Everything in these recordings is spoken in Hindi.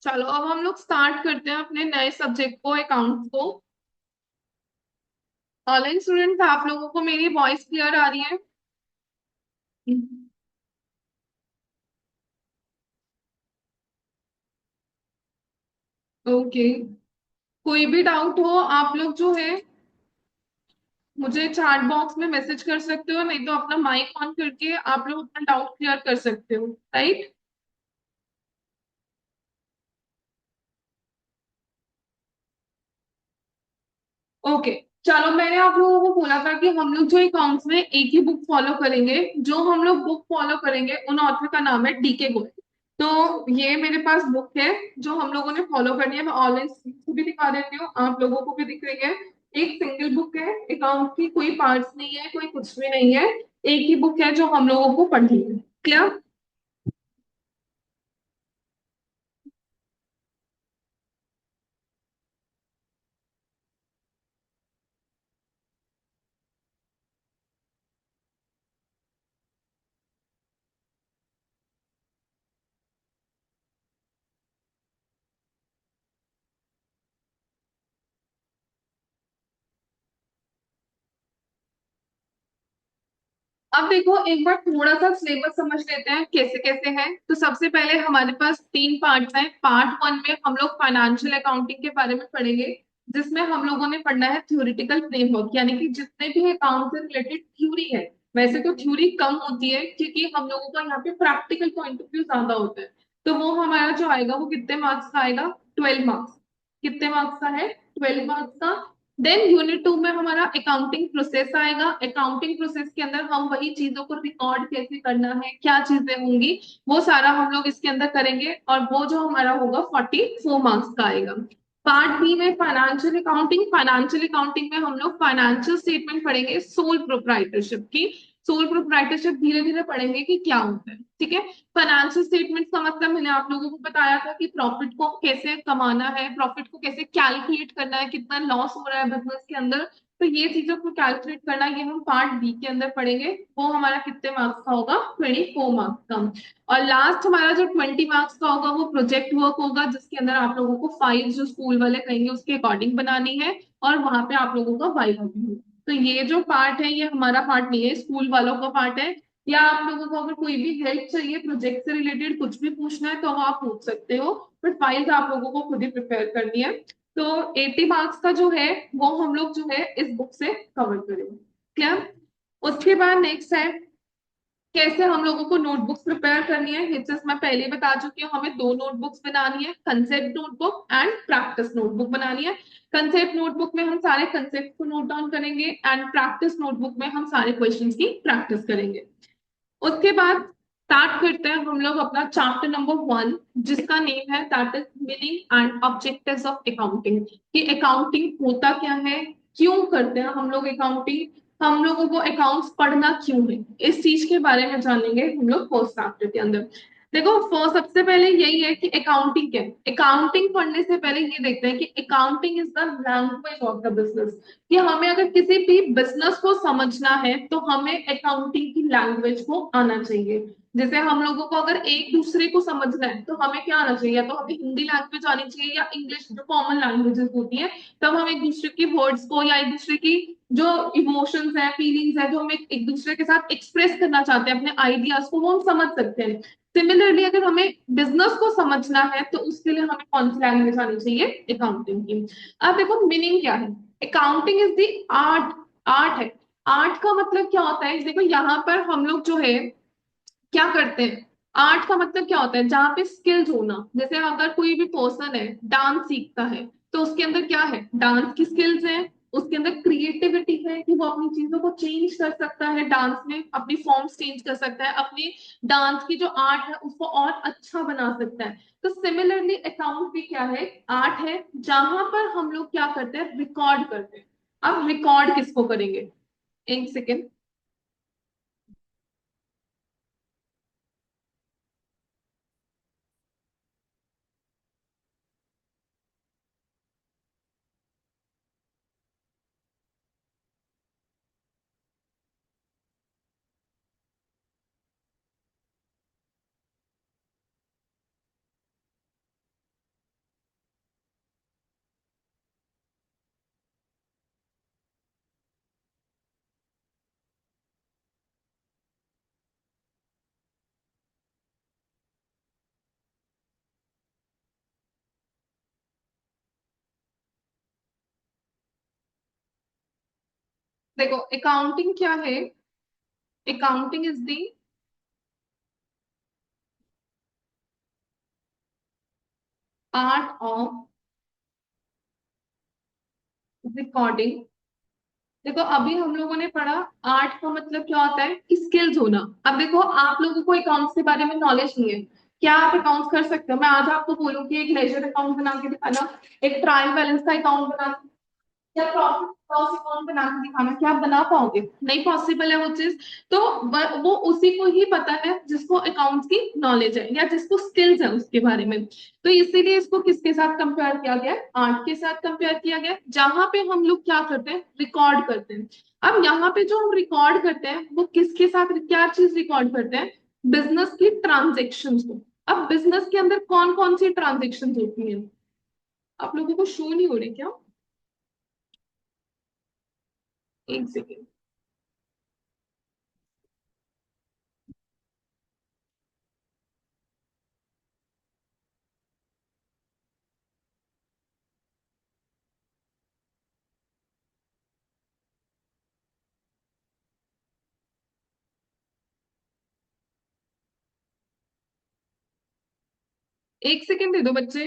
चलो अब हम लोग स्टार्ट करते हैं अपने नए सब्जेक्ट को, अकाउंट्स को। ऑनलाइन स्टूडेंट आप लोगों को मेरी वॉइस क्लियर आ रही है? ओके। कोई भी डाउट हो आप लोग जो है मुझे चैट बॉक्स में मैसेज कर सकते हो, नहीं तो अपना माइक ऑन करके आप लोग अपना डाउट क्लियर कर सकते हो। राइट। ओके। चलो मैंने आप लोगों को बोला था कि हम लोग जो अकाउंट्स में एक ही बुक फॉलो करेंगे। जो हम लोग बुक फॉलो करेंगे उन ऑथर का नाम है डीके गोयल। तो ये मेरे पास बुक है जो हम लोगों ने फॉलो करनी है। मैं ऑनलाइन को भी दिखा देती हूँ, आप लोगों को भी दिख रही है। एक सिंगल बुक है, अकाउंट की कोई पार्ट्स नहीं है, कोई कुछ भी नहीं है। एक ही बुक है जो हम लोगों को पढ़नी है। क्लियर? अब देखो एक बार थोड़ा सा सिलेबस समझ लेते हैं कैसे कैसे है। तो सबसे पहले हमारे पास तीन पार्ट्स हैं। पार्ट वन में हम लोग फाइनेंशियल अकाउंटिंग के बारे में पढ़ेंगे, जिसमें हम लोगों ने पढ़ना है थ्योरेटिकल फ्रेमवर्क, यानी कि जितने भी अकाउंट से रिलेटेड थ्योरी है। वैसे तो थ्योरी कम होती है क्योंकि हम लोगों का यहाँ पे प्रैक्टिकल पॉइंट ऑफ व्यू ज्यादा होता है। तो वो हमारा जो आएगा वो कितने मार्क्स का आएगा? 12 मार्क्स। कितने मार्क्स का है? 12 मार्क्स का। देन यूनिट टू में हमारा अकाउंटिंग प्रोसेस आएगा। अकाउंटिंग प्रोसेस के अंदर हम वही चीजों को रिकॉर्ड कैसे करना है, क्या चीजें होंगी, वो सारा हम लोग इसके अंदर करेंगे, और वो जो हमारा होगा 44 मार्क्स का आएगा। पार्ट बी में फाइनेंशियल अकाउंटिंग। फाइनेंशियल अकाउंटिंग में हम लोग फाइनेंशियल स्टेटमेंट पढ़ेंगे, सोल प्रोप्राइटरशिप की। सोल प्रोप्राइटरशिप धीरे धीरे पढ़ेंगे कि क्या होता है। ठीक है। फाइनेंशियल स्टेटमेंट का मतलब मैंने आप लोगों को बताया था कि प्रॉफिट को कैसे कमाना है, प्रॉफिट को कैसे कैलकुलेट करना है, कितना लॉस हो रहा है बिजनेस के अंदर। तो ये चीजों को कैलकुलेट करना ये हम पार्ट बी के अंदर पढ़ेंगे। वो हमारा कितने मार्क्स का होगा? 24 मार्क्स का। और लास्ट हमारा जो 20 मार्क्स का होगा वो प्रोजेक्ट वर्क होगा, जिसके अंदर आप लोगों को फाइल जो स्कूल वाले कहेंगे उसके अकॉर्डिंग बनानी है, और वहां पे आप लोगों का वाइवा भी होगा। तो ये जो पार्ट है ये हमारा पार्ट नहीं है, स्कूल वालों का पार्ट है। या आप लोगों को अगर कोई भी हेल्प चाहिए, प्रोजेक्ट से रिलेटेड कुछ भी पूछना है, तो वो आप पूछ सकते हो। बट फाइल्स आप लोगों को खुद ही प्रिपेयर करनी है। तो 80 मार्क्स का जो है वो हम लोग जो है इस बुक से कवर करेंगे। क्या? उसके बाद नेक्स्ट है कैसे हम लोगों को नोटबुक्स प्रिपेयर करनी है। ये चीज मैं पहले ही बता चुकी हूँ, हमें दो नोटबुक्स बनानी है, concept notebook and practice notebook बनानी है। कंसेप्ट नोटबुक में हम सारे कंसेप्ट को नोट डाउन करेंगे, एंड प्रैक्टिस नोटबुक में हम सारे क्वेश्चंस की प्रैक्टिस करेंगे। उसके बाद स्टार्ट करते हैं हम लोग अपना चैप्टर नंबर 1, जिसका नेम है that is meaning and objectives of accounting. कि अकाउंटिंग होता क्या है, क्यों करते हैं हम लोग अकाउंटिंग, हम लोगों को अकाउंट्स पढ़ना क्यों है, इस चीज के बारे में जानेंगे हम लोग फर्स्ट चैप्टर के अंदर। देखो फर्स्ट सबसे पहले यही है कि अकाउंटिंग क्या है। अकाउंटिंग पढ़ने से पहले ये देखते हैं कि accounting is the language of the business. कि हमें अगर किसी भी बिजनेस को समझना है तो हमें अकाउंटिंग की लैंग्वेज को आना चाहिए। जैसे हम लोगों को अगर एक दूसरे को समझना है तो हमें क्या आना चाहिए, या तो हमें हिंदी लैंग्वेज आनी चाहिए या इंग्लिश जो कॉमन लैंग्वेजेस होती है। तब हम एक दूसरे की वर्ड्स को या एक दूसरे की जो इमोशंस है, फीलिंग्स है, जो हम एक दूसरे के साथ एक्सप्रेस करना चाहते हैं अपने आइडियाज को, वो हम समझ सकते हैं। सिमिलरली अगर हमें बिजनेस को समझना है तो उसके लिए हमें कौन सी लैंग्वेज आनी चाहिए? अकाउंटिंग की। अब देखो मीनिंग क्या है। Accounting is the art. Art है। आर्ट का मतलब क्या होता है, देखो यहाँ पर हम लोग जो है क्या करते हैं। आर्ट का मतलब क्या होता है? जहाँ पे स्किल्स होना। जैसे अगर कोई भी पर्सन है डांस सीखता है, तो उसके अंदर क्या है? डांस की स्किल्स है। उसके अंदर क्रिएटिविटी है कि वो अपनी चीजों को चेंज कर सकता है, डांस में अपनी फॉर्म्स चेंज कर सकता है, अपनी डांस की जो आर्ट है उसको और अच्छा बना सकता है। तो सिमिलरली अकाउंट भी क्या है? आर्ट है, जहां पर हम लोग क्या करते हैं? रिकॉर्ड करते हैं। अब रिकॉर्ड किसको करेंगे? एक सेकेंड। देखो अकाउंटिंग क्या है? Accounting is the art of recording. देखो अभी हम लोगों ने पढ़ा आर्ट का मतलब क्या होता है, स्किल्स होना। अब देखो आप लोगों को अकाउंट्स के बारे में नॉलेज नहीं है, क्या आप अकाउंट्स कर सकते हो? मैं आज आपको बोलूँ कि एक लेजर अकाउंट बना के दिखाना, एक ट्रायल बैलेंस का अकाउंट बना, या प्रॉफिट लॉस अकाउंट बना के दिखाना, क्या आप बना पाओगे? नहीं पॉसिबल है वो चीज। तो वो उसी को ही पता है जिसको अकाउंट्स की नॉलेज है या जिसको स्किल्स है उसके बारे में। तो इसीलिए इसको किसके साथ कंपेयर किया गया है? आर्ट के साथ कंपेयर किया गया है, जहां पे हम लोग क्या करते हैं, रिकॉर्ड करते हैं। अब यहाँ पे जो हम रिकॉर्ड करते हैं वो किसके साथ, क्या चीज रिकॉर्ड करते हैं? बिजनेस की ट्रांजेक्शन को। अब बिजनेस के अंदर कौन कौन सी ट्रांजेक्शन होती हैं? आप लोगों को शो नहीं हो रही क्या? एक सेकेंड। एक सेकेंड दे दो बच्चे।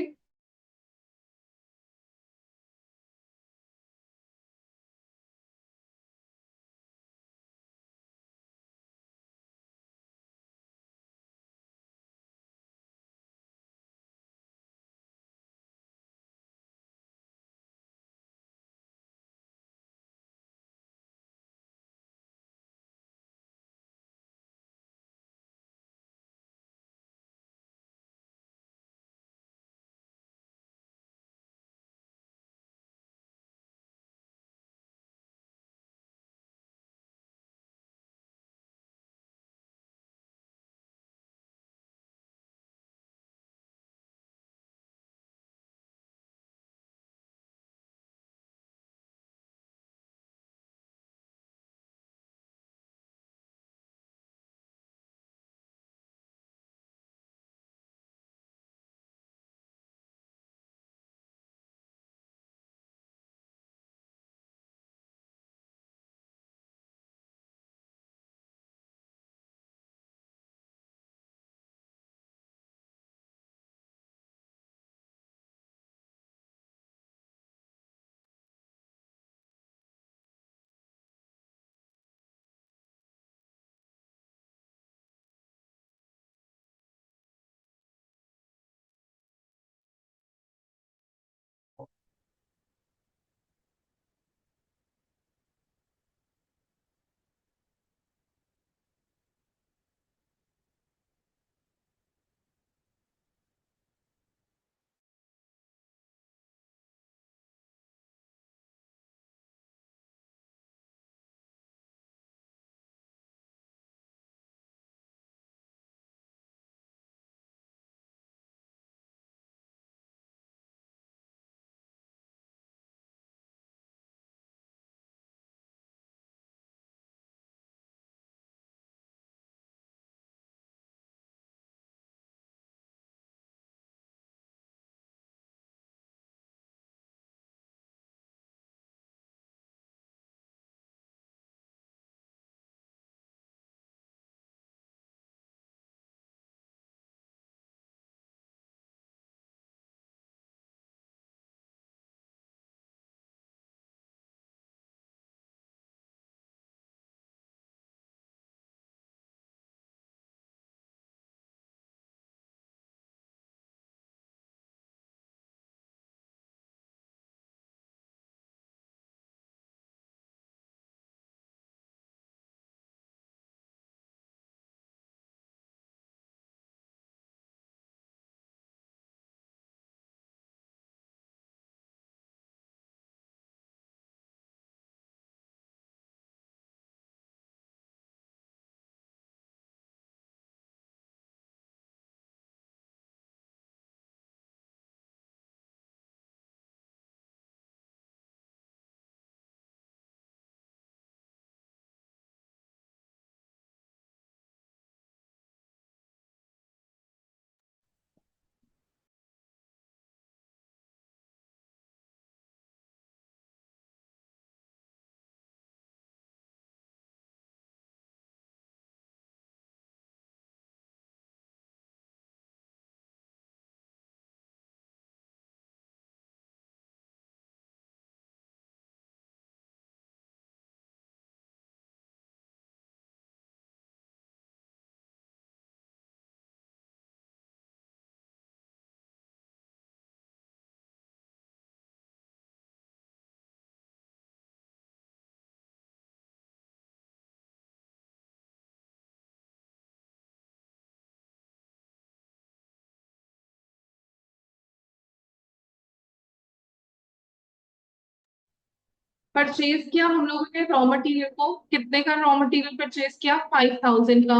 परचेज किया हम लोगों ने रॉ मटेरियल को, कितने का रॉ मटेरियल परचेज किया, 5,000 का।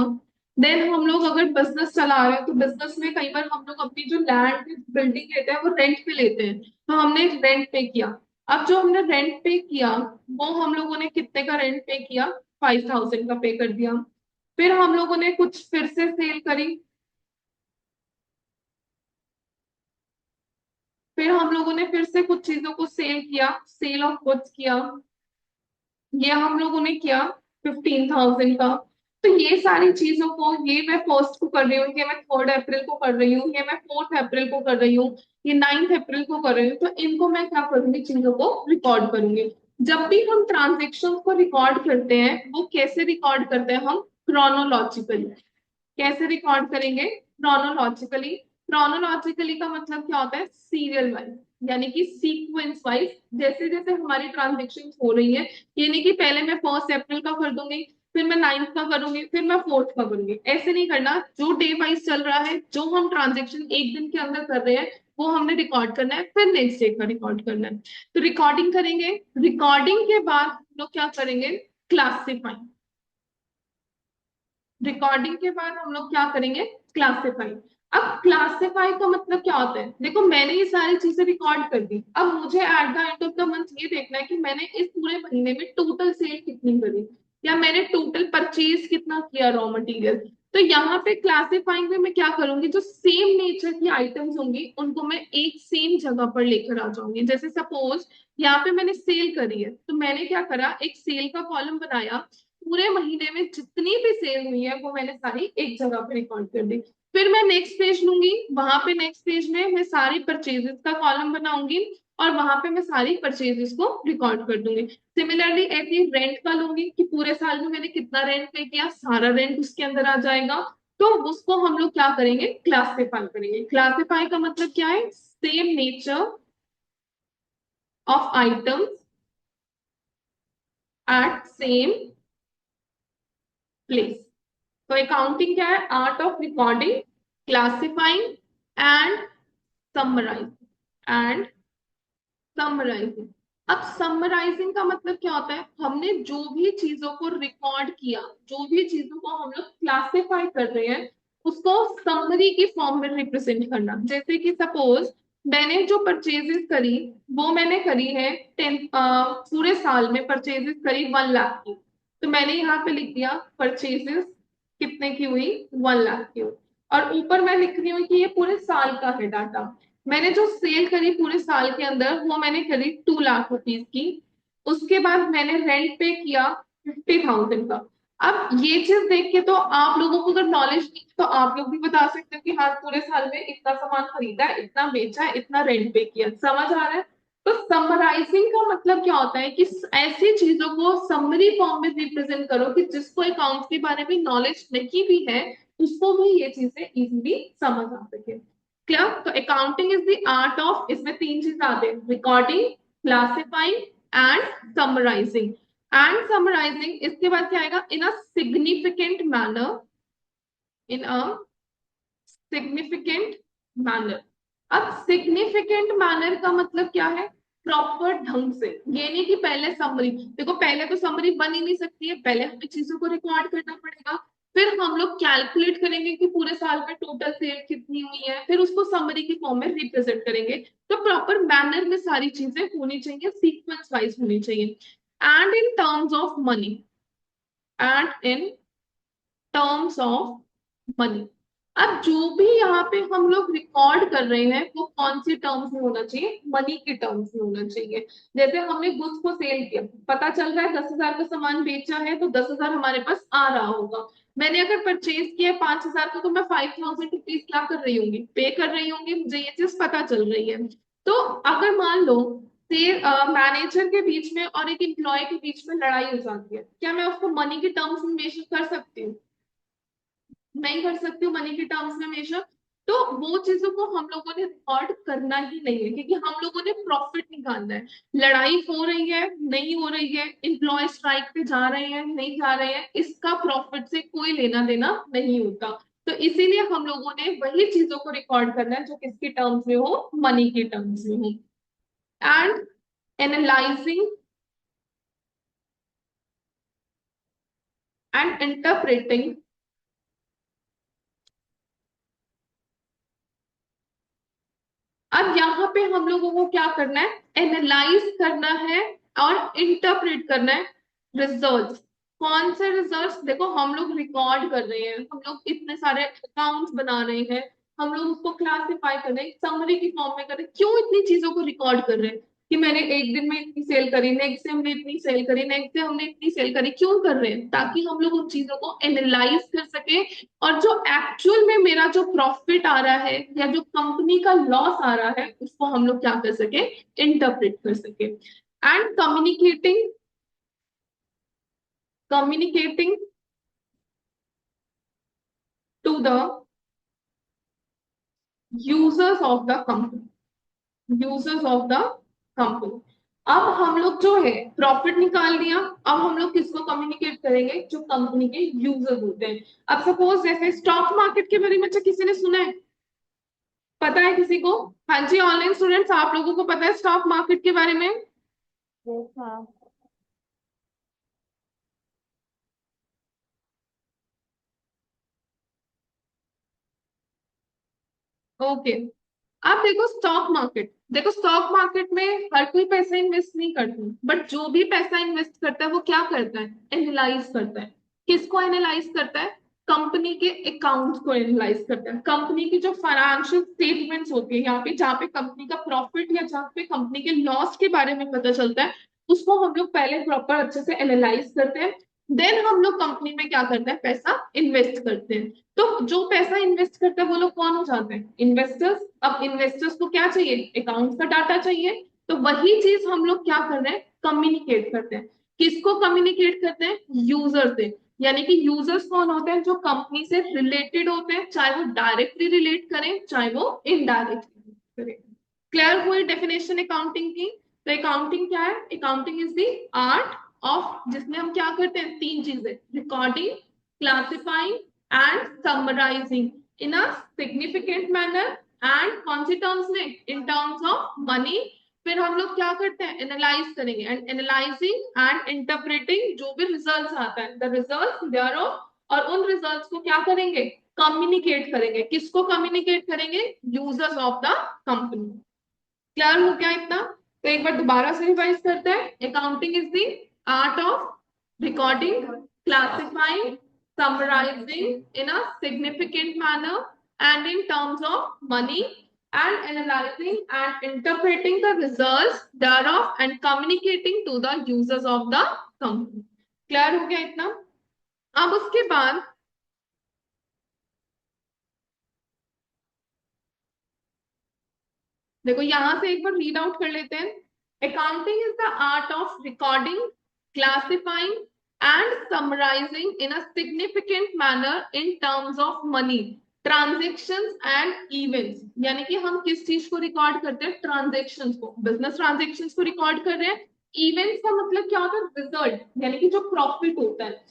देन हम लोग अगर बिजनेस चला रहे हैं तो बिजनेस में कई बार हम लोग अपनी जो लैंड बिल्डिंग लेते हैं वो रेंट पे लेते हैं, तो हमने रेंट पे किया। अब जो हमने रेंट पे किया वो हम लोगों ने कितने का रेंट पे किया, 5,000 का पे कर दिया। फिर हम लोगों ने कुछ फिर से सेल करी, फिर हम लोगों ने फिर से कुछ चीजों को सेल किया, सेल ऑफ गुड्स किया, ये हम लोगों ने किया 15,000 का। तो ये सारी चीजों को, ये मैं फर्स्ट को कर रही हूँ, ये मैं 3rd अप्रैल को कर रही हूँ, ये मैं 4th अप्रैल को कर रही हूँ, ये 9th अप्रैल को कर रही हूँ, तो इनको मैं क्या करूंगी, चीजों को रिकॉर्ड करूंगी। जब भी हम ट्रांजेक्शन को रिकॉर्ड करते हैं वो कैसे रिकॉर्ड करते हैं, हम क्रोनोलॉजिकली। कैसे रिकॉर्ड करेंगे, क्रोनोलॉजिकली। क्रोनोलॉजिकली का मतलब क्या होता है, सीरियल वाइज, यानी कि सीक्वेंस वाइज, जैसे जैसे हमारी ट्रांजेक्शन हो रही है। ये नहीं कि पहले मैं 1 अप्रैल का कर दूंगी, फिर मैं 9th का करूंगी, फिर मैं 4th का करूंगी, ऐसे नहीं करना। जो डे वाइज चल रहा है, जो हम ट्रांजेक्शन एक दिन के अंदर कर रहे हैं वो हमने रिकॉर्ड करना है, फिर नेक्स्ट डे का रिकॉर्ड करना है। तो रिकॉर्डिंग करेंगे, रिकॉर्डिंग के बाद हम लोग क्या करेंगे, क्लासिफाई। रिकॉर्डिंग के बाद हम लोग क्या करेंगे, क्लासिफाई। अब क्लासिफाई का मतलब क्या होता है, देखो मैंने ये सारी चीजें रिकॉर्ड कर दी, अब मुझे at the end of the month ये देखना है कि मैंने इस पूरे महीने में टोटल सेल कितनी करी, या मैंने टोटल परचेज कितना किया रॉ मटेरियल। तो यहाँ पे क्लासिफाइंग में मैं क्या करूंगी, जो सेम नेचर की आइटम्स होंगी उनको मैं एक सेम जगह पर लेकर आ जाऊंगी। जैसे सपोज यहाँ पे मैंने सेल करी है, तो मैंने क्या करा, एक सेल का कॉलम बनाया, पूरे महीने में जितनी भी सेल हुई है वो मैंने सारी एक जगह पे रिकॉर्ड कर दी। फिर मैं नेक्स्ट पेज लूंगी, वहां पे नेक्स्ट पेज में मैं सारी परचेजेस का कॉलम बनाऊंगी, और वहां पे मैं सारी परचेजेस को रिकॉर्ड कर दूंगी। सिमिलरली ऐसे ही रेंट का लूंगी कि पूरे साल में मैंने कितना रेंट पे किया, सारा रेंट उसके अंदर आ जाएगा। तो उसको हम लोग क्या करेंगे, क्लासिफाई करेंगे। क्लासिफाई का मतलब क्या है, same nature of items at same place. तो अकाउंटिंग क्या है, art of recording, classifying and summarising, and summarising. अब समराइजिंग का मतलब क्या होता है, हमने जो भी चीजों को रिकॉर्ड किया, जो भी चीजों को हम लोग क्लासिफाई कर रहे हैं, उसको समरी की फॉर्म में रिप्रेजेंट करना। जैसे कि सपोज मैंने जो परचेजेस करी वो मैंने करी है 10, पूरे साल में परचेजेस करी 1 लाख की, तो मैंने यहाँ पे लिख दिया परचेजेस कितने की हुई, 1 लाख की हुई। और ऊपर मैं लिख रही हूँ कि ये पूरे साल का है डाटा। मैंने जो सेल करी पूरे साल के अंदर वो मैंने करी 2 लाख रुपीज की। उसके बाद मैंने रेंट पे किया 50,000 का। अब ये चीज देख के तो आप लोगों को अगर नॉलेज नहीं है, तो आप लोग भी बता सकते हो कि हाँ पूरे साल में इतना सामान खरीदा है, इतना बेचा है, इतना रेंट पे किया, समझ आ रहा है। तो समराइजिंग का मतलब क्या होता है कि ऐसी चीजों को समरी फॉर्म में रिप्रेजेंट करो कि जिसको अकाउंट के बारे में नॉलेज नहीं भी है उसको भी ये चीजें इजीली समझ आ सके। क्या, तो accounting is the art of, इसमें 3 चीज आते हैं, recording, classifying and summarising. And summarising इसके बाद क्या आएगा, in a significant manner, in a significant manner. अब सिग्निफिकेंट मैनर का मतलब क्या है, प्रॉपर ढंग से। ये नहीं कि पहले समरी, देखो पहले तो समरी बन ही नहीं सकती है, पहले हमें चीजों को रिकॉर्ड करना पड़ेगा, फिर हम लोग कैलकुलेट करेंगे कि पूरे साल में टोटल सेल कितनी हुई है, फिर उसको समरी की फॉर्म में रिप्रेजेंट करेंगे। तो प्रॉपर मैनर में सारी चीजें होनी चाहिए, सीक्वेंस वाइज होनी चाहिए। And in terms of money, and in terms of money. अब जो भी यहाँ पे हम लोग रिकॉर्ड कर रहे हैं वो कौन सी टर्म्स में होना चाहिए, मनी के टर्म्स में होना चाहिए। जैसे हमने गुड्स को सेल किया, पता चल रहा है 10,000 का सामान बेचा है, तो 10,000 हमारे पास आ रहा होगा। मैंने अगर परचेज किया 5,000 का, तो मैं 5,000 रुपीज क्या कर रही होंगी, पे कर रही होंगी, मुझे ये चीज पता चल रही है। तो अगर मान लो सेल मैनेजर के बीच में और एक एम्प्लॉय के बीच में लड़ाई हो जाती है, क्या मैं उसको मनी के टर्म्स में मेजर कर सकती हूँ, नहीं कर सकती हूँ मनी के टर्म्स में हमेशा। तो वो चीजों को हम लोगों ने रिकॉर्ड करना ही नहीं है, क्योंकि हम लोगों ने प्रॉफिट निकालना है। लड़ाई हो रही है, नहीं हो रही है, एम्प्लॉय स्ट्राइक पे जा रहे हैं, नहीं जा रहे हैं, इसका प्रॉफिट से कोई लेना देना नहीं होता। तो इसीलिए हम लोगों ने वही चीजों को रिकॉर्ड करना है जो किसके टर्म्स में हो, मनी के टर्म्स में हो। And analysing and interpreting. अब यहाँ पे हम लोगों को क्या करना है, एनालाइज करना है और इंटरप्रेट करना है रिजल्ट्स। कौन से रिजल्ट्स? देखो हम लोग रिकॉर्ड कर रहे हैं, हम लोग इतने सारे अकाउंट्स बना रहे हैं, हम लोग उसको क्लासिफाई कर रहे हैं, समरी की फॉर्म में कर रहे हैं। क्यों इतनी चीजों को रिकॉर्ड कर रहे हैं कि मैंने एक दिन में इतनी सेल करी, नेक्स्ट डे हमने इतनी सेल करी, नेक्स्ट डे हमने इतनी सेल करी? क्यों कर रहे हैं? ताकि हम लोग उन चीजों को एनालाइज कर सके, और जो एक्चुअल में मेरा जो प्रॉफिट आ रहा है या जो कंपनी का लॉस आ रहा है उसको हम लोग क्या कर सके, इंटरप्रेट कर सके। And communicating to the users of the company, users of the company. अब हम लोग जो है प्रॉफिट निकाल लिया, अब हम लोग किसको कम्युनिकेट करेंगे? जो कंपनी के यूजर होते हैं। अब सपोज जैसे स्टॉक मार्केट के बारे में अच्छा किसी ने सुना है? पता है किसी को? हाँ जी, ऑनलाइन स्टूडेंट्स आप लोगों को पता है स्टॉक मार्केट के बारे में? देखा। ओके। आप देखो स्टॉक मार्केट, देखो स्टॉक मार्केट में हर कोई पैसा इन्वेस्ट नहीं करता, बट जो भी पैसा इन्वेस्ट करता है वो क्या करता है, एनालाइज करता है। किसको एनालाइज करता है? कंपनी के अकाउंट्स को एनालाइज करता है, कंपनी की जो फाइनेंशियल स्टेटमेंट्स होती है यहाँ पे, जहाँ पे कंपनी का प्रॉफिट या जहाँ पे कंपनी के लॉस के बारे में पता चलता है, उसको हम लोग पहले प्रॉपर अच्छे से एनालाइज करते हैं। देन हम लोग कंपनी में क्या करते हैं, पैसा इन्वेस्ट करते हैं। तो जो पैसा इन्वेस्ट करता है वो लोग कौन हो जाते हैं, इन्वेस्टर्स। अब इन्वेस्टर्स को क्या चाहिए, अकाउंट्स का डाटा चाहिए। तो वही चीज हम लोग क्या कर रहे हैं, कम्युनिकेट करते हैं। किसको कम्युनिकेट करते हैं? यूजर से। यानी कि यूजर्स कौन होते हैं? जो कंपनी से रिलेटेड होते हैं, चाहे वो डायरेक्टली रिलेट करें चाहे वो इनडायरेक्टली करें। क्लियर हुई डेफिनेशन अकाउंटिंग की? तो अकाउंटिंग क्या है? Accounting is the art of, जिसमें हम क्या करते हैं, तीन चीजें, recording, classifying and summarising in a significant manner. And कौन सी टर्म्स में? In terms of money. फिर हम लोग क्या करते हैं, एनालाइज करेंगे, एंड एनालाइजिंग एंड इंटरप्रेटिंग जो भी रिजल्ट्स आता है, द रिजल्ट्स देयर ऑफ। और उन रिजल्ट्स को क्या करेंगे, कम्युनिकेट करेंगे। किसको कम्युनिकेट करेंगे? Users of the company. Clear हो गया इतना? तो एक बार दोबारा से रिवाइज करते हैं। Accounting is the art of recording, classifying, summarising in a significant manner and in terms of money, and analyzing and interpreting the results thereof and communicating to the users of the company। Clear हो गया इतना? अब उसके बाद देखो यहां से एक बार रीड आउट कर लेते हैं। Accounting is the art of recording, classifying and summarising in a significant manner in terms of money, transactions and events. यानी कि हम किस चीज को रिकॉर्ड करते हैं, ट्रांजेक्शंस को, बिजनेस ट्रांजेक्शंस को रिकॉर्ड कर रहे हैं। इवेंट्स का मतलब क्या होता है, रिजल्ट, यानी कि जो प्रॉफिट होता है,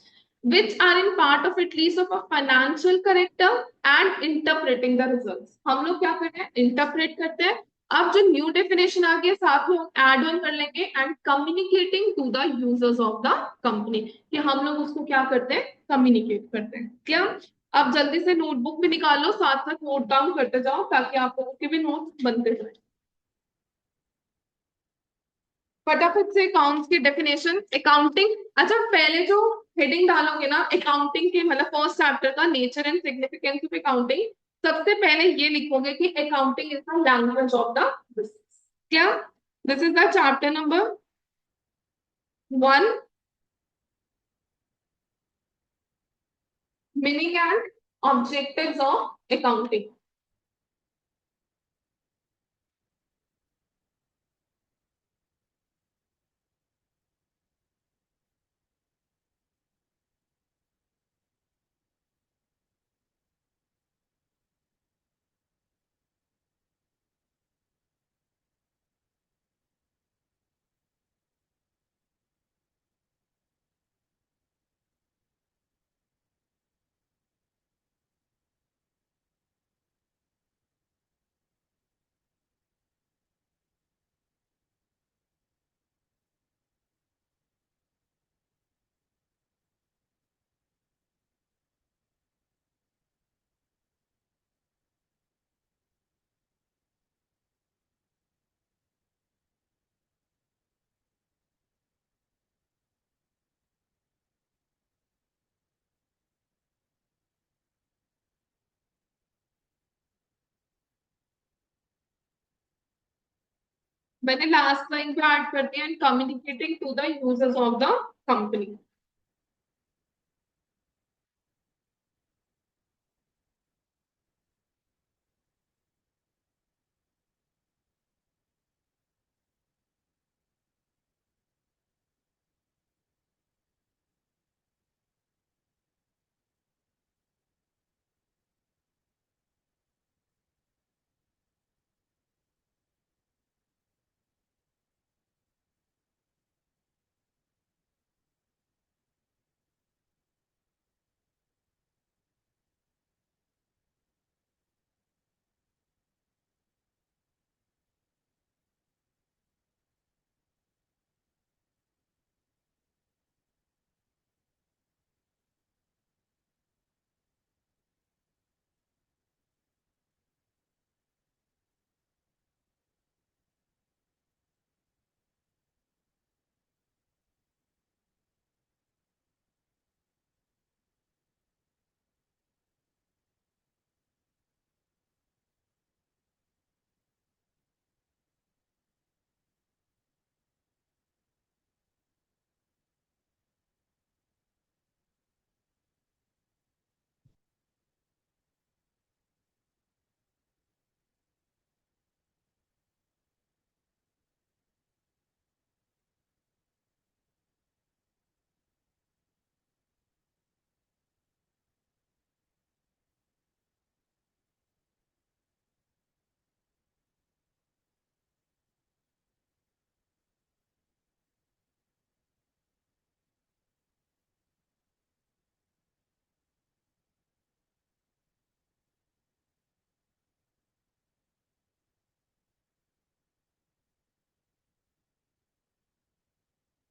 which are in part of at least of a financial character, and interpreting the results। हम लोग क्या करते हैं, इंटरप्रेट करते हैं। अब जो न्यू डेफिनेशन आ गया साथ में हम एड ऑन कर लेंगे, and communicating to the users of the company, कि हम लोग उसको क्या करते हैं, कम्युनिकेट करते हैं। क्या? अब जल्दी से नोटबुक भी निकाल लो, साथ साथ नोट डाउन करते जाओ ताकि आप लोगों के भी नोट्स बनते जाए। फटाफट से अकाउंट्स की डेफिनेशन, अकाउंटिंग। अच्छा पहले जो हेडिंग डालोगे ना अकाउंटिंग के, मतलब फर्स्ट चैप्टर का nature and significance of accounting, सबसे पहले ये लिखोगे कि accounting is the language of the business. क्या? This is the chapter number 1, meaning and objectives of accounting. मैंने लास्ट लाइन पे ऐड कर दिया, and communicating to the users of the company.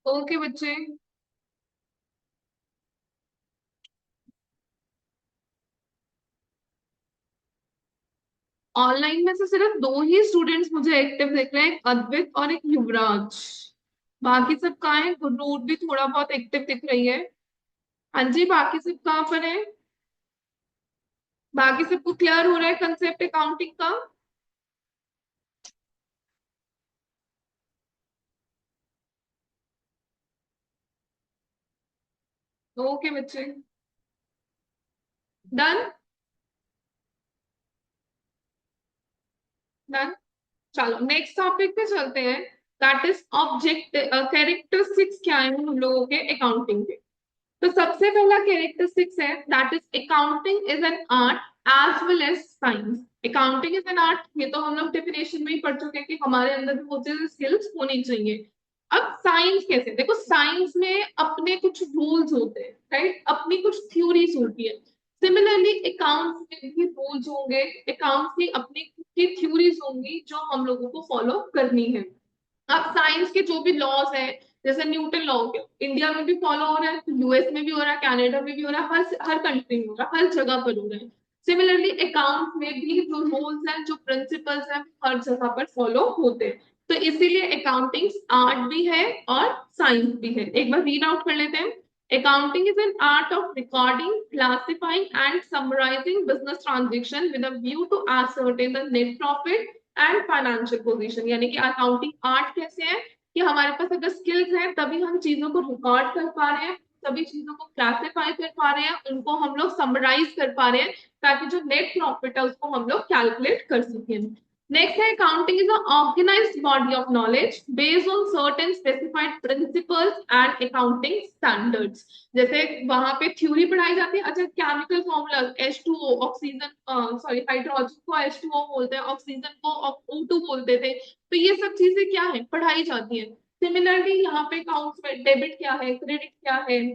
Okay बच्चे। ऑनलाइन में से सिर्फ दो ही स्टूडेंट्स मुझे एक्टिव दिख रहे हैं, एक अद्वित और एक युवराज। बाकी सब कहाँ है? गुरनूर भी थोड़ा बहुत एक्टिव दिख रही है। हाँ जी, बाकी सब कहाँ पर है? बाकी सबको क्लियर हो रहा है कंसेप्ट अकाउंटिंग का? ओके बच्चे, डन। डन। चलो नेक्स्ट टॉपिक पे चलते हैं। दैट इज ऑब्जेक्ट कैरेक्टरिस्टिक्स क्या है हम लोगों के अकाउंटिंग के। तो सबसे पहला कैरेक्टरिस्टिक्स है that is accounting is an art as well as science. Accounting is an art, ये तो हम लोग डेफिनेशन में ही पढ़ चुके हैं कि हमारे अंदर भी वो चीजें स्किल्स होनी चाहिए। अब साइंस कैसे? देखो साइंस में अपने कुछ रूल्स होते हैं, राइट, अपनी कुछ थ्योरीज होती है। सिमिलरली अकाउंट्स में भी रूल्स होंगे, अकाउंट्स की अपनी की थ्योरीज होंगी जो हम लोगों को फॉलो करनी है। अब साइंस के जो भी लॉज है, जैसे न्यूटन लॉ के इंडिया में भी फॉलो हो रहा है, यूएस में भी हो रहा है, कनाडा में भी हो रहा है, हर हर कंट्री में हो रहा है, हर जगह पर हो रहा है। सिमिलरली अकाउंट में भी जो रूल्स हैं, जो प्रिंसिपल्स हैं, हर जगह पर फॉलो होते हैं। तो इसीलिए अकाउंटिंग आर्ट भी है और साइंस भी है। एक बार रीड आउट कर लेते हैं। Accounting is an art of recording, classifying, and summarizing business transaction with a view to ascertain the net profit and financial position. यानी कि अकाउंटिंग आर्ट कैसे है कि हमारे पास अगर स्किल्स हैं तभी हम चीजों को रिकॉर्ड कर पा रहे हैं, सभी चीजों को क्लासिफाई कर पा रहे हैं, उनको हम लोग समराइज कर पा रहे हैं, ताकि जो नेट प्रॉफिट है उसको हम लोग कैलकुलेट कर सकें। नेक्स्ट है accounting is organised body of knowledge based on certain specified principles and accounting standards. जैसे वहां पे थ्योरी पढ़ाई जाती है। अच्छा, chemical formula H2O, oxygen, sorry hydrogen को H2O बोलते हैं, ऑक्सीजन को O2 बोलते थे। तो ये सब चीजें क्या है, पढ़ाई जाती है। सिमिलरली यहाँ पे अकाउंट्स में डेबिट क्या है, क्रेडिट क्या है,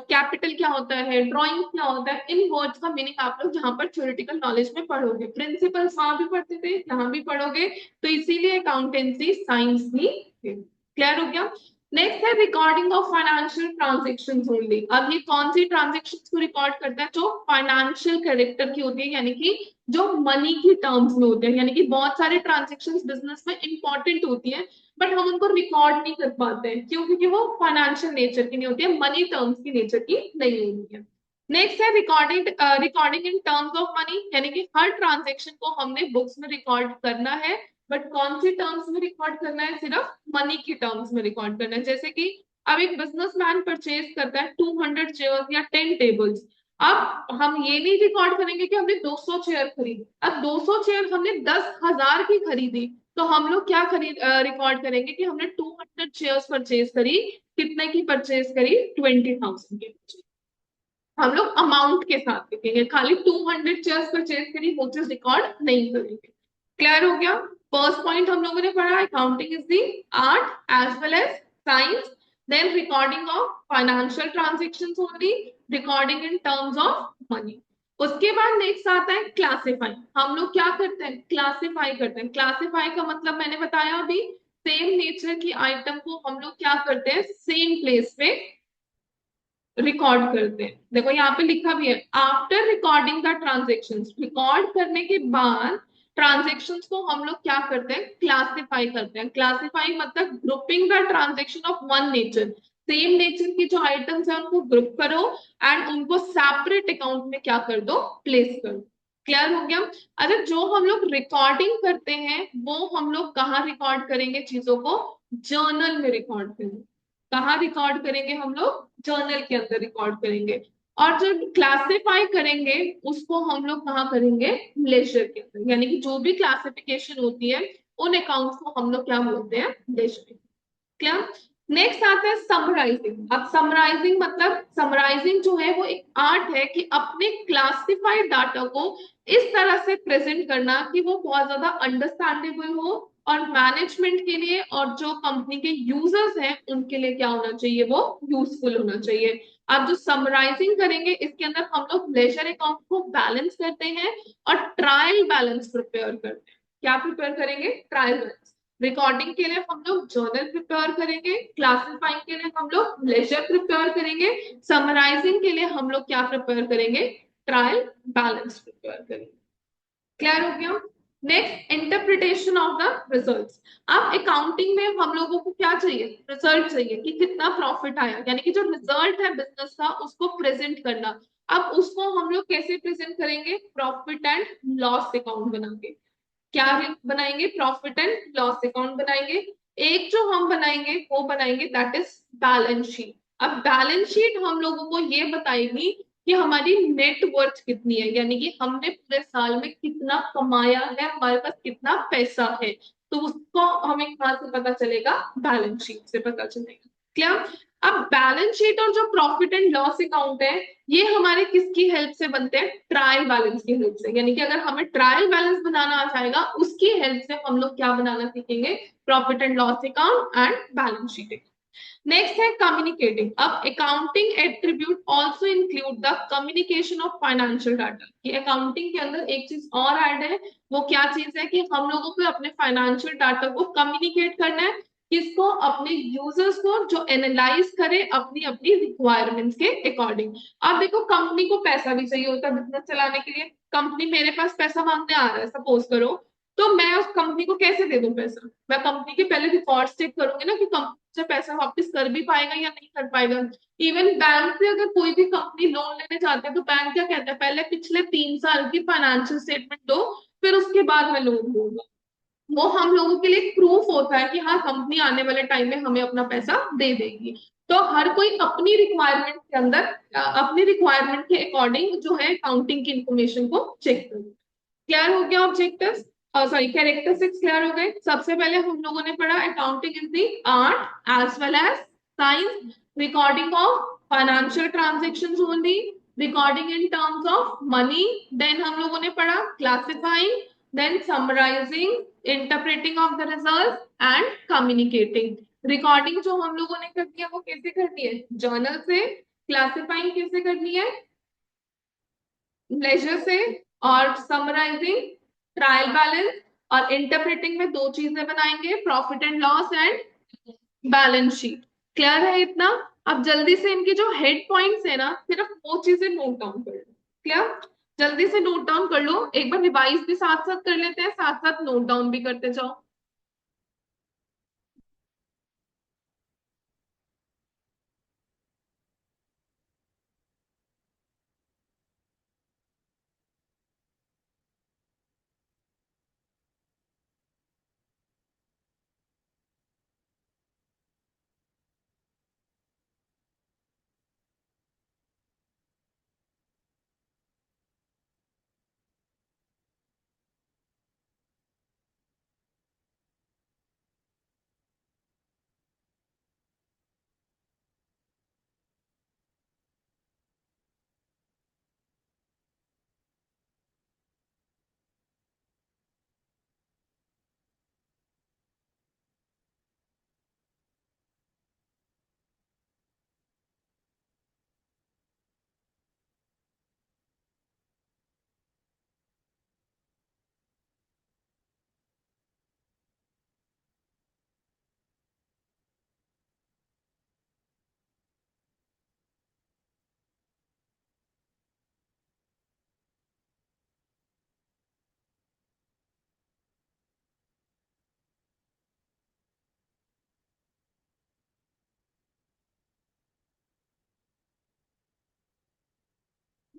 कैपिटल क्या होता है, ड्राइंग क्या होता है, इन वर्ड्स का मीनिंग आप लोग जहाँ पर थ्योरेटिकल नॉलेज में पढ़ोगे, प्रिंसिपल्स वहां भी पढ़ते थे, यहाँ भी पढ़ोगे। तो इसीलिए अकाउंटेंसी साइंस भी है। क्लियर हो गया? नेक्स्ट है recording of financial transaction only. अब ये कौन सी ट्रांजेक्शन को रिकॉर्ड करता है? जो फाइनेंशियल कैरेक्टर की होती है, यानी कि जो मनी की टर्म्स में होते हैं। यानी कि बहुत सारे ट्रांजेक्शन बिजनेस में इंपॉर्टेंट होती है, बट हम उनको रिकॉर्ड नहीं कर पाते हैं। क्यों? क्योंकि वो फाइनेंशियल नेचर की नहीं होती है, मनी टर्म्स की नेचर की नहीं होती है। नेक्स्ट है recording recording in terms of money. यानी कि हर ट्रांजेक्शन को हमने बुक्स में रिकॉर्ड करना है, बट कौन सी टर्म्स में रिकॉर्ड करना है? सिर्फ मनी की टर्म्स में रिकॉर्ड करना है। जैसे कि अब एक बिजनेसमैन परचेज करता है 200 चेयर्स या 10 टेबल्स। अब हम ये नहीं रिकॉर्ड करेंगे कि हमने 200 चेयर खरीदी। अब 200 चेयर हमने 10,000 की खरीदी, तो हम लोग क्या खरीद रिकॉर्ड करेंगे कि हमने 200 चेयर्स परचेज करी। कितने की परचेज करी? 20,000 की। हम लोग अमाउंट के साथ लिखेंगे, खाली 200 चेयर्स परचेज करी वो चीज रिकॉर्ड नहीं करेंगे। क्लियर हो गया? फर्स्ट पॉइंट हम लोगों ने पढ़ा, accounting is the art as well as science. Then recording of financial transactions only, recording in terms of money. उसके बाद नेक्स्ट आता है क्लासिफाई। हम लोग क्या करते हैं? क्लासिफाई करते हैं। क्लासिफाई का मतलब मैंने बताया अभी, सेम नेचर की आइटम को हम लोग क्या करते हैं? सेम प्लेस पे रिकॉर्ड करते हैं। देखो यहाँ पे लिखा भी है, after recording the transaction, record करने के बाद ट्रांजेक्शन को हम लोग क्या करते हैं? क्लासिफाई करते हैं। क्लासिफाई मतलब grouping the transaction of one nature, same nature की जो आइटम्स है उनको ग्रुप करो एंड उनको सेपरेट अकाउंट में क्या कर दो? प्लेस कर दो। क्लियर हो गया? अच्छा, जो हम लोग रिकॉर्डिंग करते हैं वो हम लोग कहाँ रिकॉर्ड करेंगे? चीजों को जर्नल में रिकॉर्ड करेंगे। कहाँ रिकॉर्ड करेंगे? हम लोग जर्नल के अंदर रिकॉर्ड करेंगे। और जो क्लासिफाई करेंगे उसको हम लोग कहाँ करेंगे? लेजर के अंदर। यानी कि जो भी क्लासिफिकेशन होती है उन अकाउंट्स को हम लोग क्या बोलते हैं? लेजर। क्या? नेक्स्ट आता है समराइजिंग। अब समराइजिंग मतलब, समराइजिंग जो है वो एक आर्ट है कि अपने क्लासिफाइड डाटा को इस तरह से प्रेजेंट करना कि वो बहुत ज्यादा अंडरस्टैंडेबल हो और मैनेजमेंट के लिए और जो कंपनी के यूजर्स हैं उनके लिए क्या होना चाहिए? वो यूजफुल होना चाहिए। अब जो समराइजिंग करेंगे इसके अंदर हम लोग लेजर अकाउंट को बैलेंस करते हैं और ट्रायल बैलेंस प्रिपेयर करते हैं। क्या प्रिपेयर करेंगे? Trial balance. रिकॉर्डिंग के लिए हम लोग जर्नल प्रिपेयर करेंगे, क्लासिफाइंग के लिए हम लोग लेजर प्रिपेयर करेंगे, समराइजिंग के लिए हम लोग क्या प्रिपेयर करेंगे? ट्रायल बैलेंस प्रिपेयर करेंगे। क्लियर हो गया? Next, interpretation of the results. अब अकाउंटिंग में हम लोगों को क्या चाहिए? रिजल्ट चाहिए कि कितना प्रॉफिट आया, यानी कि जो रिजल्ट है बिजनेस का उसको प्रेजेंट करना। अब उसको हम लोग कैसे प्रेजेंट करेंगे? प्रॉफिट एंड लॉस अकाउंट बना के। क्या बनाएंगे? प्रॉफिट एंड लॉस अकाउंट बनाएंगे। एक जो हम बनाएंगे वो बनाएंगे दैट इज बैलेंस शीट। अब बैलेंस शीट हम लोगों को ये बताएगी कि हमारी नेट वर्थ कितनी है, यानी कि हमने पूरे साल में कितना कमाया है, हमारे पास कितना पैसा है। तो उसको हमें कहाँ से पता चलेगा? बैलेंस शीट से पता चलेगा। क्या? अब बैलेंस शीट और जो प्रॉफिट एंड लॉस अकाउंट है ये हमारे किसकी हेल्प से बनते हैं? ट्रायल बैलेंस की हेल्प से। यानी कि अगर हमें ट्रायल बैलेंस बनाना आ जाएगा उसकी हेल्प से हम लोग क्या बनाना सीखेंगे? Profit and loss account and balance sheet. Next है कम्युनिकेटिंग। अब accounting attribute also include the communication of financial data. ये अकाउंटिंग के अंदर एक चीज और ऐड है, वो क्या चीज है? कि हम लोगों को अपने फाइनेंशियल डाटा को कम्युनिकेट करना है। किसको? अपने यूजर्स को, जो एनालाइज करे अपनी अपनी रिक्वायरमेंट्स के अकॉर्डिंग। अब देखो, कंपनी को पैसा भी चाहिए होता है बिजनेस चलाने के लिए। कंपनी मेरे पास पैसा मांगने आ रहा है सपोज करो, तो मैं उस कंपनी को कैसे दे दूं पैसा? मैं कंपनी के पहले रिकॉर्ड चेक करूंगी ना कि कंपनी से पैसा वापस कर भी पाएगा या नहीं कर पाएगा। इवन बैंक से अगर कोई भी कंपनी लोन लेने जाते हैं तो बैंक क्या कहता है? पहले पिछले 3 साल की फाइनेंशियल स्टेटमेंट दो, फिर उसके बाद मैं लोन दूंगा। वो हम लोगों के लिए प्रूफ होता है कि हाँ, कंपनी आने वाले टाइम में हमें अपना पैसा दे देगी। तो हर कोई अपनी रिक्वायरमेंट के अंदर अपनी रिक्वायरमेंट के अकॉर्डिंग जो है अकाउंटिंग की इंफॉर्मेशन को चेक करो। क्लियर हो गया? ऑब्जेक्टिव्स, सॉरी, कैरेक्टरिस्टिक्स क्लियर हो गए। सबसे पहले हम लोगों ने पढ़ा accounting is the art as well as science, recording of financial transactions only, recording in terms of money. Then हम लोगों ने पढ़ा classifying, then summarising, interpreting of the result and communicating. Recording जो हम लोगों ने करनी है वो कैसे करनी है? जर्नल से। क्लासिफाइंग कैसे करनी है? लेजर से। और समराइजिंग, ट्रायल बैलेंस। और इंटरप्रेटिंग में दो चीजें बनाएंगे, profit and loss and balance sheet. Clear है इतना? अब जल्दी से इनके जो हेड पॉइंट्स है ना, सिर्फ वो चीजें नोट डाउन कर लो। क्लियर? जल्दी से नोट डाउन कर लो, एक बार रिवाइज भी साथ साथ कर लेते हैं, साथ साथ नोट डाउन भी करते जाओ।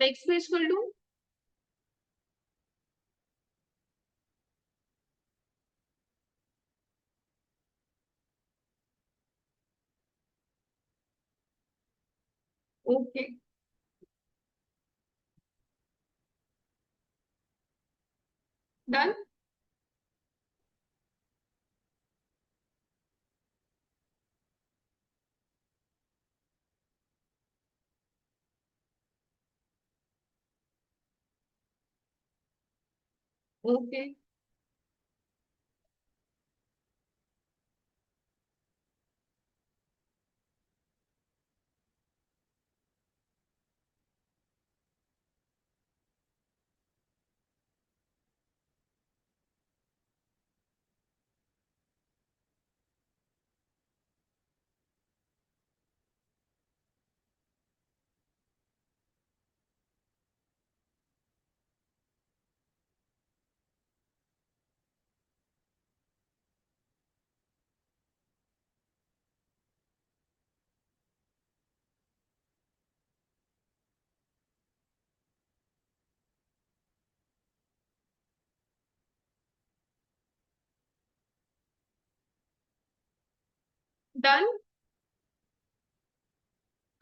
नेक्स्ट पेज कर लूं? Okay, done. Okay, done.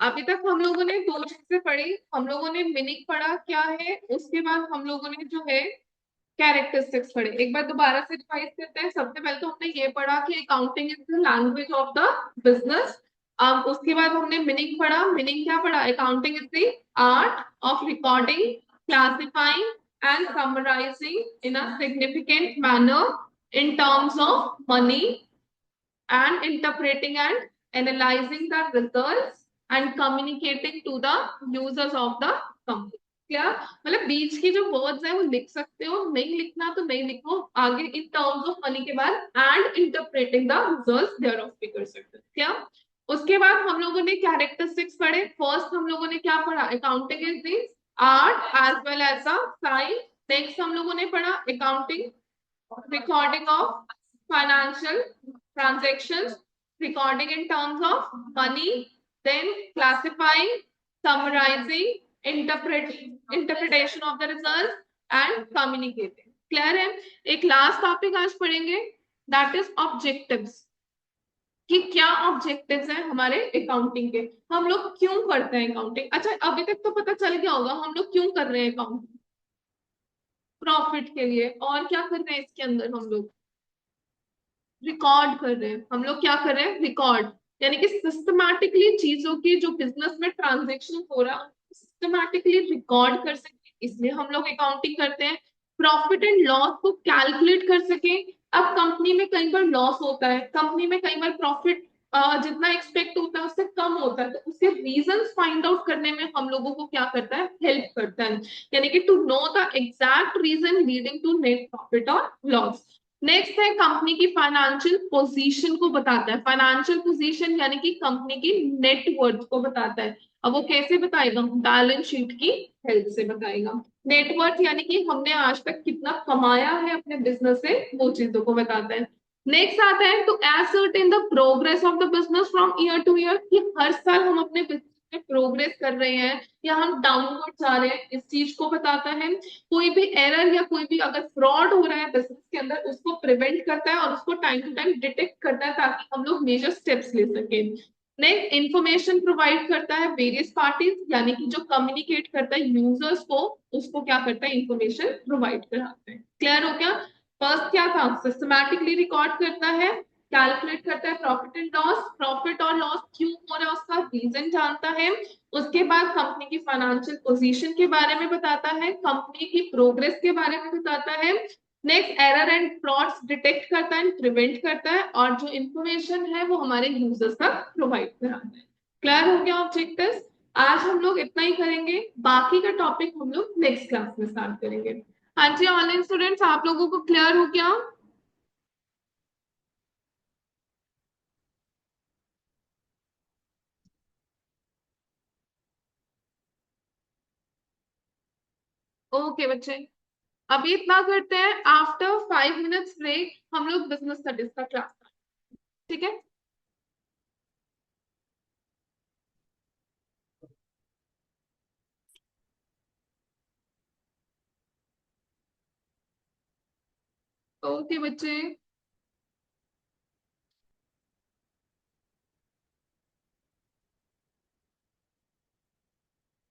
अभी तक हम लोगों ने दो चीजें पढ़ी, हम लोगों ने मीनिंग पढ़ा क्या है, उसके बाद हम लोगों ने जो है कैरेक्टरिस्टिक्स पढ़े। एक बार दोबारा से रिवाइज करते हैं। सबसे पहले तो हमने ये पढ़ा कि accounting is the language of the business. उसके बाद हमने मीनिंग पढ़ा। मीनिंग क्या पढ़ा? Accounting is the art of recording, classifying and summarising in a significant manner in terms of money, and interpreting and analyzing the results and communicating to the users of the company। क्या मतलब बीच की जो वर्ड्स है वो लिख सकते हो, नहीं लिखना तो नहीं लिखो, आगे इन टर्म्स ऑफ मनी के बाद and interpreting the results thereof भी कर सकते हो क्या। उसके बाद हम लोगों ने कैरेक्टरिस्टिक्स पढ़े। फर्स्ट हम लोगों ने क्या पढ़ा? Accounting is the art as well as a science. Next हम लोगों ने पढ़ा accounting recording of financial transactions, recording in terms of money, then classifying, summarizing, interpretation of the results and communicating। Clear है? एक लास्ट टॉपिक आज पढ़ेंगे, दैट इज ऑब्जेक्टिव्स। कि क्या ऑब्जेक्टिव्स हैं हमारे अकाउंटिंग के, हम लोग क्यों करते हैं अकाउंटिंग। अच्छा, अभी तक तो पता चल गया होगा हम लोग क्यों कर रहे हैं अकाउंटिंग। प्रॉफिट के लिए। और क्या कर रहे हैं इसके अंदर? हम लोग रिकॉर्ड कर रहे हैं। हम लोग क्या कर रहे हैं? रिकॉर्ड, यानी कि सिस्टमैटिकली चीजों की जो बिजनेस में ट्रांजेक्शन हो रहा है सिस्टमैटिकली रिकॉर्ड कर सके, इसलिए हम लोग अकाउंटिंग करते हैं। प्रॉफिट एंड लॉस को कैलकुलेट कर सके। अब कंपनी में कई बार लॉस होता है, कंपनी में कई बार प्रॉफिट जितना एक्सपेक्ट होता है उससे कम होता है, तो उसके रीजंस फाइंड आउट करने में हम लोगों को क्या करता है? हेल्प करता है। यानी कि to know the exact reason leading to net profit और लॉस। नेक्स्ट है कंपनी की फाइनेंशियल पोजीशन को बताता है। फाइनेंशियल पोजीशन यानी कि कंपनी की नेटवर्थ को बताता है। अब वो कैसे बताएगा? बैलेंस शीट की हेल्प से बताएगा। नेटवर्थ यानी कि हमने आज तक कितना कमाया है अपने बिजनेस से, वो चीजों को बताता है। नेक्स्ट आता है to ascertain the progress of the business from year to year, कि हर साल हम अपने बिजनेस में प्रोग्रेस कर रहे हैं या हम डाउनवर्ड जा रहे हैं, इस चीज को बताता है। कोई भी एरर या कोई भी अगर फ्रॉड हो रहा है बिजनेस के अंदर, उसको प्रिवेंट करता है और उसको टाइम टू टाइम डिटेक्ट करता है ताकि हम लोग मेजर स्टेप्स ले सकें। नेक्स्ट, इंफॉर्मेशन प्रोवाइड करता है वेरियस पार्टीज, यानी कि जो कम्युनिकेट करता है यूजर्स को, उसको क्या करता है? इंफॉर्मेशन प्रोवाइड कराता है। क्लियर हो गया? फर्स्ट क्या था? सिस्टमैटिकली रिकॉर्ड करता है, कैलकुलेट करता है प्रॉफिट एंड लॉस, प्रॉफिट और लॉस क्यों हो रहा है उसका रीजन जानता है। उसके बाद कंपनी की फाइनेंशियल पोजीशन के बारे में बताता है, कंपनी की प्रोग्रेस के बारे में बताता है। Next, error and frauds detect करता है, प्रिवेंट करता है, और जो इंफॉर्मेशन है वो हमारे यूजर्स तक प्रोवाइड कराता है। क्लियर हो गया ऑब्जेक्टिव्स? आज हम लोग इतना ही करेंगे, बाकी का टॉपिक हम लोग नेक्स्ट क्लास में स्टार्ट करेंगे। हाँ जी ऑनलाइन स्टूडेंट्स, आप लोगों को क्लियर हो गया? ओके बच्चे, अभी इतना करते हैं, आफ्टर 5 मिनट्स ब्रेक हम लोग बिजनेस स्टडीज का क्लास। ठीक है। ओके बच्चे।